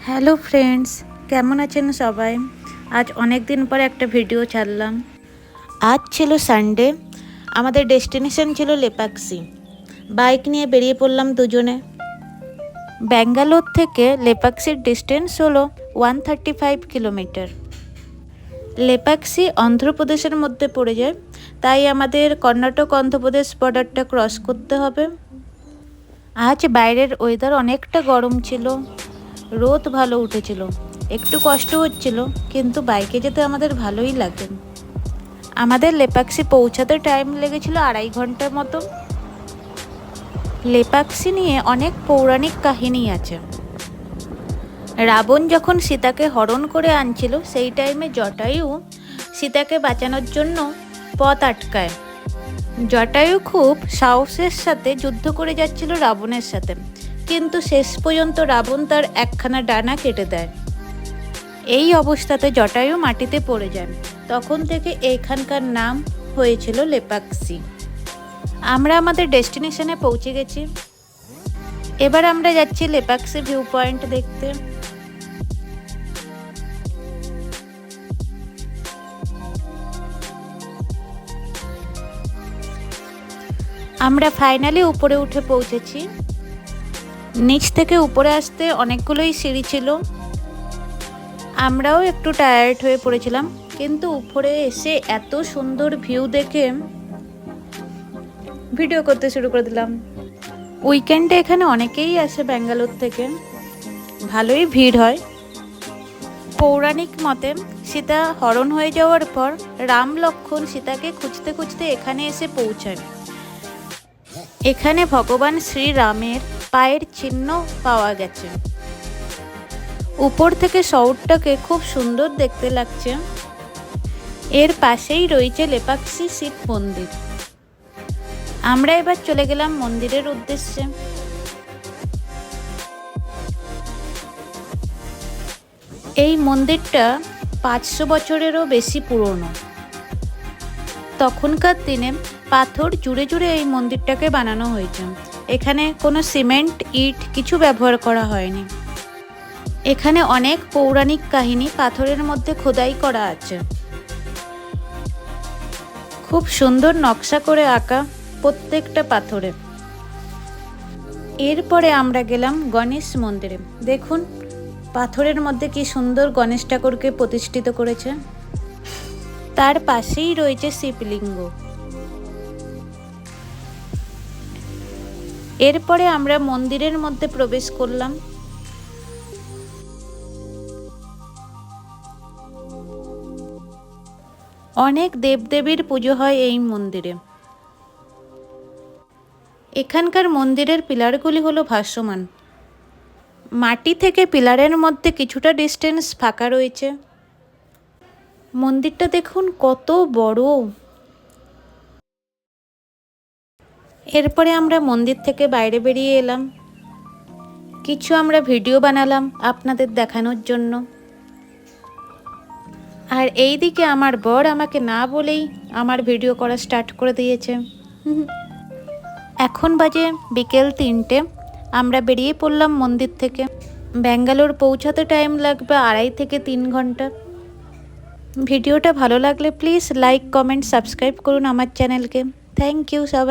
Hello friends, কেমন আছেন সবাই? আজ অনেক দিন পর একটা ভিডিও ছাড়লাম। আজ ছিল সানডে, আমাদের ডেস্টিনেশন ছিল লেপাক্ষি। বাইক নিয়ে বেরিয়ে পড়লাম দুজনে। ব্যাঙ্গালোর থেকে লেপাক্ষির ডিস্টেন্স হলো 135 কিলোমিটার। লেপাক্ষি অন্ধ্রপ্রদেশের মধ্যে পড়ে যায়, তাই আমাদের কর্ণাটক অন্ধ্রপ্রদেশ বর্ডারটা ক্রস করতে হবে। আজ বাইরের ওয়েদার অনেকটা গরম ছিল, রোদ ভালো উঠেছিল, একটু কষ্ট হচ্ছিল, কিন্তু বাইকে যেতে আমাদের ভালোই লাগে। আমাদের লেপাক্ষি পৌঁছাতে টাইম লেগেছিল 2.5 ঘন্টার মতো। লেপাক্ষি নিয়ে অনেক পৌরাণিক কাহিনী আছে। রাবণ যখন সীতাকে হরণ করে আনছিল, সেই টাইমে জটায়ু সীতাকে বাঁচানোর জন্য পথ আটকায়। জটায়ু খুব সাহসের সাথে যুদ্ধ করে যাচ্ছিল রাবণের সাথে, কিন্তু শেষ পর্যন্ত রাবণ তার একখানা ডানা কেটে দেয়। এই অবস্থাতে জটায়ু মাটিতে পড়ে যায়। তখন থেকে এইখানকার নাম হয়েছিল লেপাক্ষি। আমরা আমাদের ডেস্টিনেশনে পৌঁছে গেছি। এবার আমরা যাচ্ছি লেপাক্ষি ভিউ পয়েন্ট দেখতে। আমরা ফাইনালি উপরে উঠে পৌঁছেছি। নিচ থেকে উপরে আসতে অনেকগুলোই সিঁড়ি ছিল। আমরাও একটু টায়ার্ড হয়ে পড়েছিলাম, কিন্তু উপরে এসে এত সুন্দর ভিউ দেখে ভিডিও করতে শুরু করে দিলাম। উইকেন্ডে এখানে অনেকেই আসে ব্যাঙ্গালোর থেকে, ভালোই ভিড় হয়। পৌরাণিক মতে সীতা হরণ হয়ে যাওয়ার পর রাম লক্ষ্মণ সীতাকে খুঁজতে খুঁজতে এখানে এসে পৌঁছায়। এখানে ভগবান শ্রীরামের পায়ের চিহ্ন পাওয়া গেছে। উপর থেকে শহরটাকে খুব সুন্দর দেখতে লাগছে। এর পাশেই রয়েছে লেপাক্ষি শিব মন্দির। আমরা এবার চলে গেলাম মন্দিরের উদ্দেশ্যে। এই মন্দিরটা 500 বছরেরও বেশি পুরনো। তখনকার দিনে পাথর জুড়ে জুড়ে এই মন্দিরটাকে বানানো হয়েছে। এখানে কোনো সিমেন্ট, ইট কিছু ব্যবহার করা হয়নি। এখানে অনেক পৌরাণিক কাহিনী পাথরের মধ্যে খোদাই করা আছে। খুব সুন্দর নকশা করে আঁকা প্রত্যেকটা পাথরে। এরপরে আমরা গেলাম গণেশ মন্দিরে। দেখুন পাথরের মধ্যে কি সুন্দর গণেশ ঠাকুরকে প্রতিষ্ঠিত করেছে। তার পাশেই রয়েছে শিবলিঙ্গ। এরপরে আমরা মন্দিরের মধ্যে প্রবেশ করলাম। অনেক দেবদেবীর পুজো হয় এই মন্দিরে। এখানকার মন্দিরের পিলারগুলি হলো ভাসমান। মাটি থেকে পিলারের মধ্যে কিছুটা ডিস্টেন্স ফাঁকা রয়েছে। মন্দিরটা দেখুন কত বড়। এরপরে আমরা মন্দির থেকে বাইরে বেরিয়ে এলাম। কিছু আমরা ভিডিও বানালাম আপনাদের দেখানোর জন্য। আর এই দিকে আমার বর আমাকে না বলেই আমার ভিডিও করা স্টার্ট করে দিয়েছে। এখন বাজে বিকেল 3টে। আমরা বেরিয়ে পড়লাম মন্দির থেকে। ব্যাঙ্গালোর পৌঁছাতে টাইম লাগবে 2.5 থেকে 3 ঘন্টা। ভিডিওটা ভালো লাগলে প্লিজ লাইক, কমেন্ট, সাবস্ক্রাইব করুন আমার চ্যানেলকে। থ্যাংক ইউ সবাই।